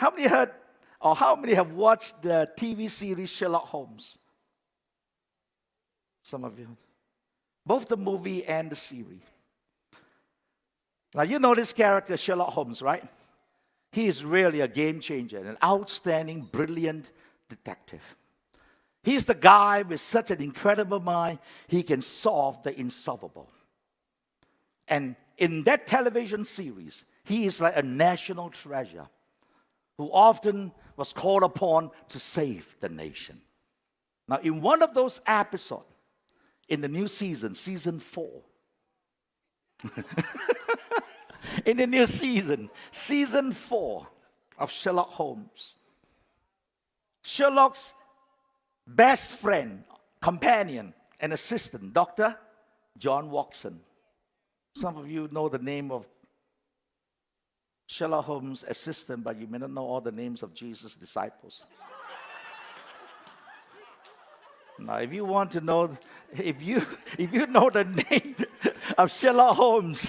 How many heard or how many have watched the TV series Sherlock Holmes? Some of you. Both the movie and the series. Now, you know this character, Sherlock Holmes, right? He is really a game changer, an outstanding, brilliant detective. He's the guy with such an incredible mind, he can solve the insolvable. And in that television series, he is like a national treasure who often was called upon to save the nation. Now, in one of those episodes, in the new season, season 4, in the new season, season 4 of Sherlock Holmes, Sherlock's best friend, companion, and assistant, Dr. John Watson. Some of you know the name of Sherlock Holmes' assistant, but you may not know all the names of Jesus' disciples. Now, if you want to know, if you know the name of Sherlock Holmes'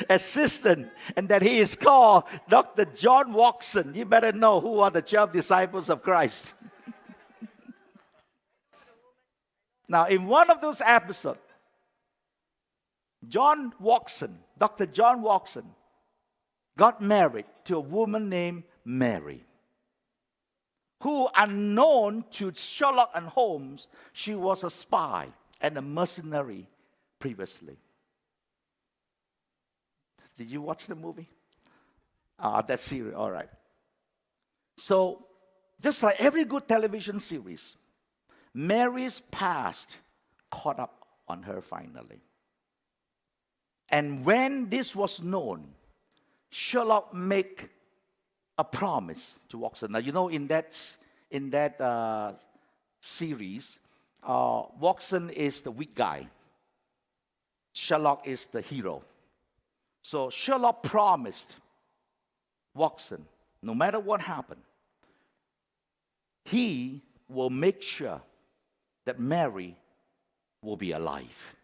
assistant and that he is called Dr. John Watson, you better know who are the 12 disciples of Christ. Now, in one of those episodes, John Watson, Dr. John Watson, got married to a woman named Mary, who, unknown to Sherlock and Holmes, she was a spy and a mercenary previously. Did you watch the movie? That series, all right. So, just like every good television series, Mary's past caught up on her finally. And when this was known, Sherlock made a promise to Watson. Now, you know, in that series, Watson is the weak guy. Sherlock is the hero. So Sherlock promised Watson, no matter what happened, he will make sure that Mary will be alive.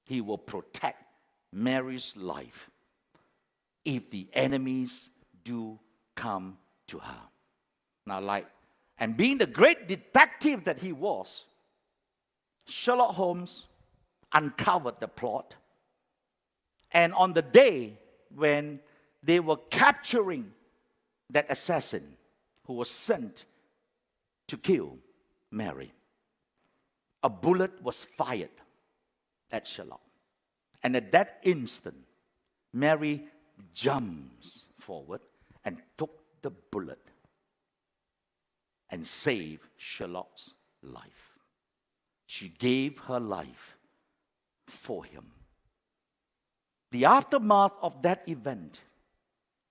He will protect Mary's life if the enemies do come to her. Now, and being the great detective that he was, Sherlock Holmes uncovered the plot. And on the day when they were capturing that assassin who was sent to kill Mary, a bullet was fired at Sherlock. And at that instant, Mary jumps forward and took the bullet and saved Sherlock's life. She gave her life for him. The aftermath of that event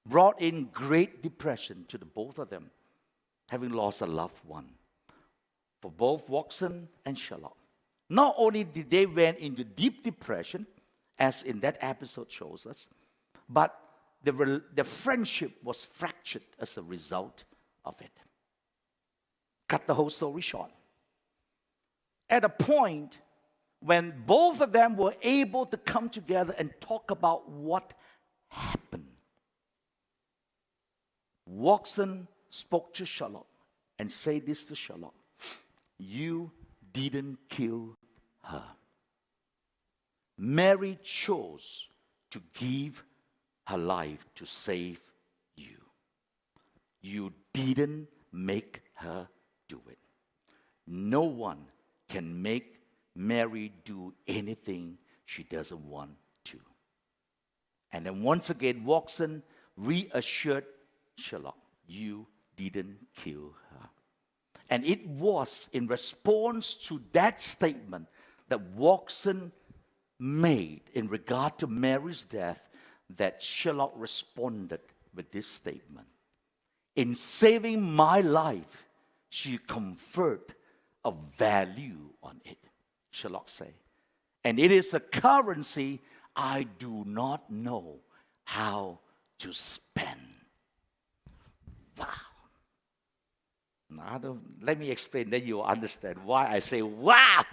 brought in great depression to the both of them, having lost a loved one, for both Watson and Sherlock. Not only did they went into deep depression, as in that episode shows us, but the friendship was fractured as a result of it. Cut the whole story short. At a point when both of them were able to come together and talk about what happened, Watson spoke to Sherlock and said this to Sherlock: "You didn't kill her. Mary chose to give her life to save you. You didn't make her do it. No one can make Mary do anything she doesn't want to." And then once again, Watson reassured Sherlock, "You didn't kill her." And it was in response to that statement that Watson made in regard to Mary's death that Sherlock responded with this statement: "In saving my life, she conferred a value on it," Sherlock said, "and it is a currency I do not know how to spend." Wow. Now, let me explain, then you will understand why I say wow.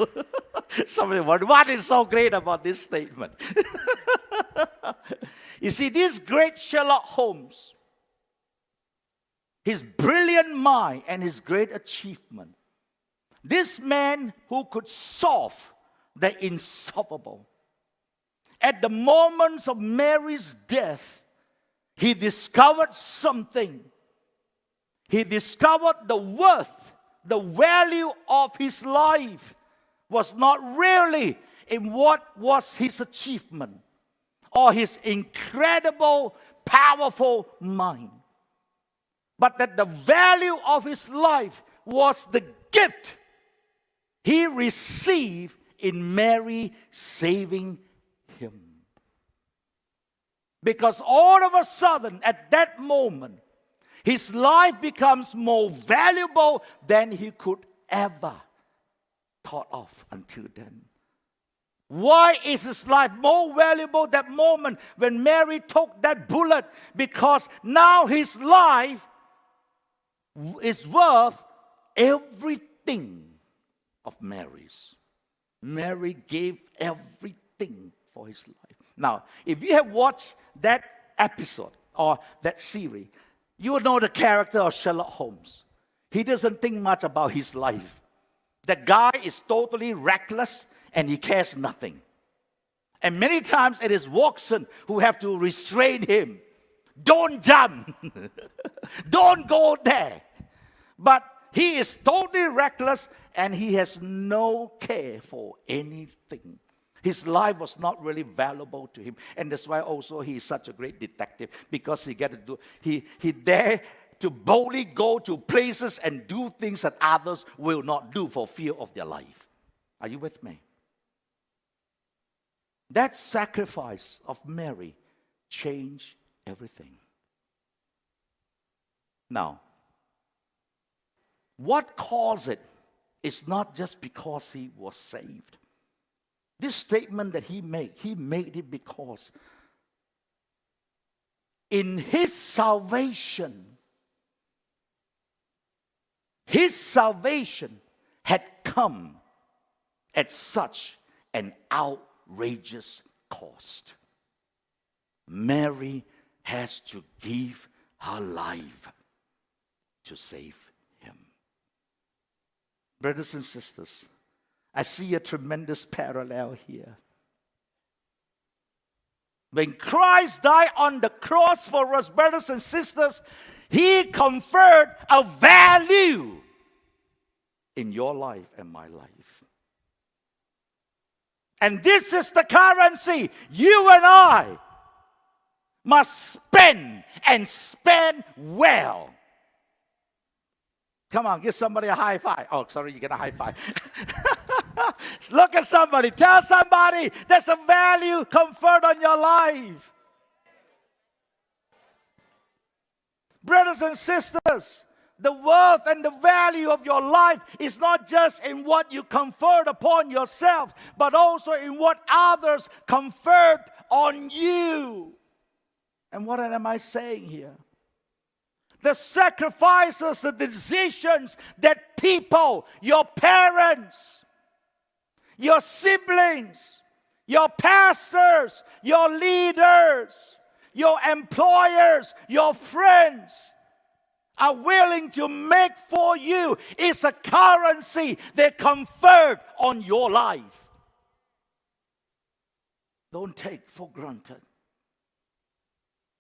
Somebody wonder, what is so great about this statement? You see, this great Sherlock Holmes his brilliant mind, and his great achievement. This man who could solve the insolvable. At the moments of Mary's death, he discovered something. He discovered the worth, the value of his life was not really in what was his achievement or his incredible, powerful mind, but that the value of his life was the gift he received in Mary saving him. Because all of a sudden, at that moment, his life becomes more valuable than he could ever thought of until then. Why is his life more valuable that moment when Mary took that bullet? Because now his life is worth everything of Mary's. Mary gave everything for his life. Now, if you have watched that episode or that series, you will know the character of Sherlock Holmes. He doesn't think much about his life. The guy is totally reckless and he cares nothing. And many times it is Watson who have to restrain him. Don't jump. Don't go there. But he is totally reckless and he has no care for anything. His life was not really valuable to him. And that's why also he is such a great detective, because he dare to boldly go to places and do things that others will not do for fear of their life. Are you with me? That sacrifice of Mary changed everything. Now, what caused it is not just because he was saved. This statement that he made it because in his salvation had come at such an outrageous cost. Mary has to give her life to save him. Brothers and sisters, I see a tremendous parallel here. When Christ died on the cross for us, brothers and sisters, he conferred a value in your life and my life. And this is the currency you and I must spend, and spend well. Come on, give somebody a high five. Oh, sorry, you get a high five. Look at somebody. Tell somebody there's a value conferred on your life. Brothers and sisters, the worth and the value of your life is not just in what you conferred upon yourself, but also in what others conferred on you. And what am I saying here? The sacrifices, the decisions that people, your parents, your siblings, your pastors, your leaders, your employers, your friends are willing to make for you is a currency they conferred on your life. Don't take for granted.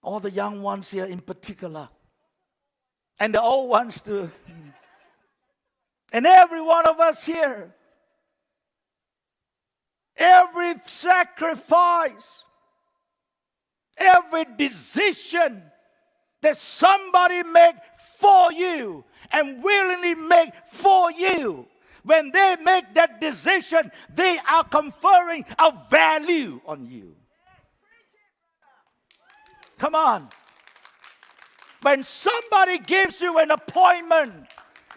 All the young ones here in particular, and the old ones too, and every one of us here. Every sacrifice, every decision that somebody make for you and willingly make for you, when they make that decision, they are conferring a value on you. Come on. When somebody gives you an appointment,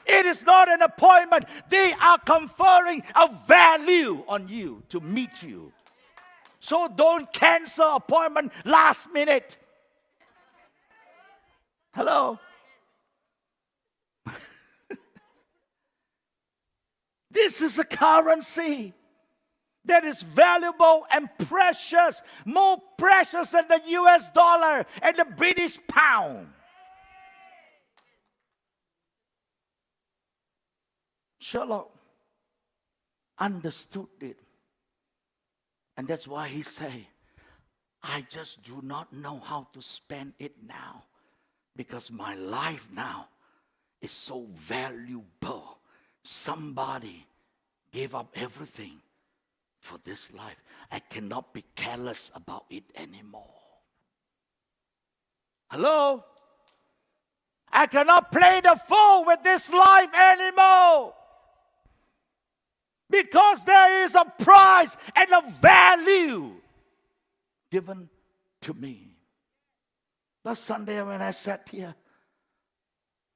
it is not an appointment. They are conferring a value on you to meet you. So don't cancel appointment last minute. Hello? This is a currency that is valuable and precious, more precious than the US dollar and the British pound. Sherlock understood it. And that's why he say, I just do not know how to spend it now, because my life now is so valuable. Somebody gave up everything for this life. I cannot be careless about it anymore. Hello? I cannot play the fool with this life anymore. Because there is a price and a value given to me. Last Sunday when I sat here,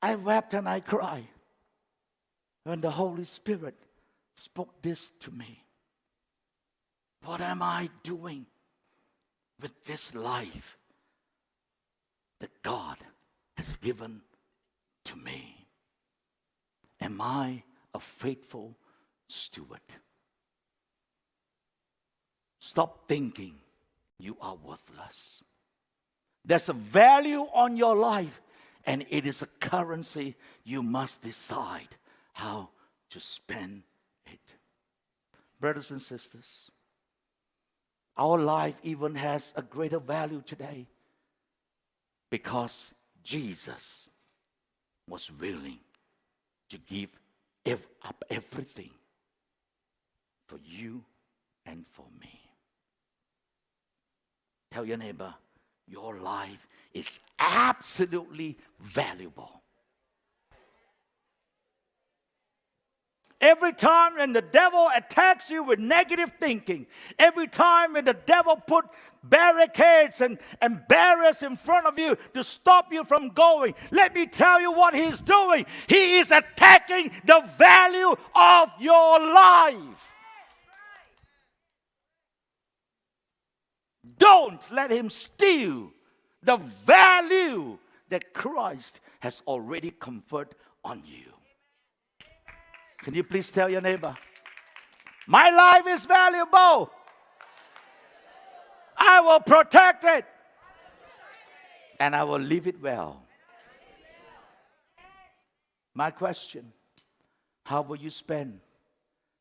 I wept and I cried when the Holy Spirit spoke this to me. What am I doing with this life that God has given to me? Am I a faithful steward? Stop thinking you are worthless. There's a value on your life, and it is a currency you must decide how to spend it. Brothers and sisters, our life even has a greater value today because Jesus was willing to give up everything for you and for me. Tell your neighbor, your life is absolutely valuable. Every time when the devil attacks you with negative thinking, every time when the devil put barricades and barriers in front of you to stop you from going, let me tell you what he's doing. He is attacking the value of your life. Don't let him steal the value that Christ has already conferred on you. Can you please tell your neighbor, my life is valuable. I will protect it. And I will live it well. My question, how will you spend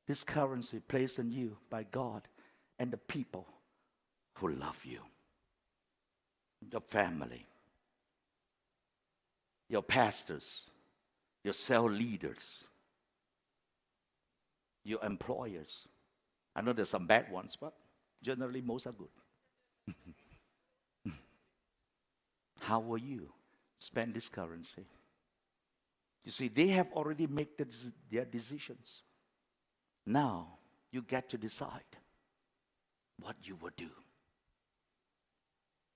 this currency placed on you by God and the people who love you? Your family, your pastors, your cell leaders, your employers. I know there's some bad ones, but generally most are good. How will you spend this currency? You see, they have already made their decisions. Now, you get to decide what you will do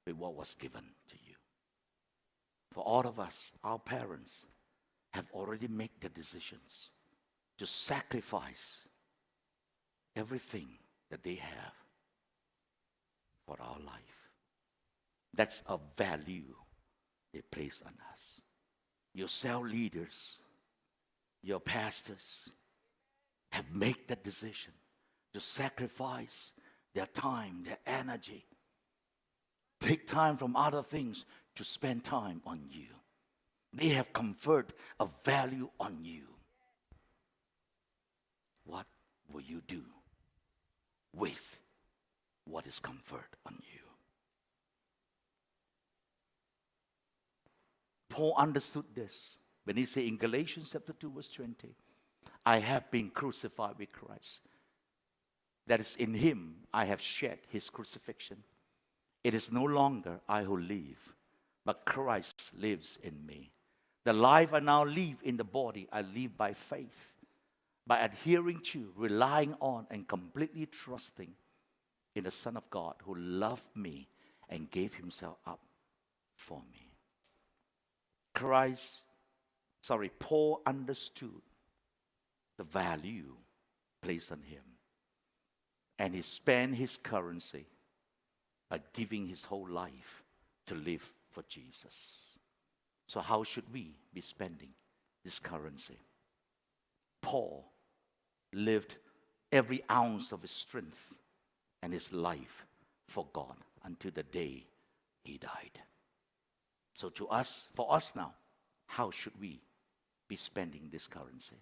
with what was given to you. For all of us, our parents have already made the decisions to sacrifice everything that they have for our life. That's a value they place on us. Your cell leaders, your pastors have made that decision to sacrifice their time, their energy, take time from other things to spend time on you. They have conferred a value on you. What will you do with what is conferred on you? Paul understood this when he said in Galatians chapter 2 verse 20, I have been crucified with Christ. That is, in him I have shared his crucifixion. It is no longer I who live, but Christ lives in me. The life I now live in the body, I live by faith, by adhering to, relying on, and completely trusting in the Son of God who loved me and gave himself up for me. Paul understood the value placed on him. And he spent his currency by giving his whole life to live for Jesus. So how should we be spending this currency? Paul lived every ounce of his strength and his life for God until the day he died. So for us now, how should we be spending this currency?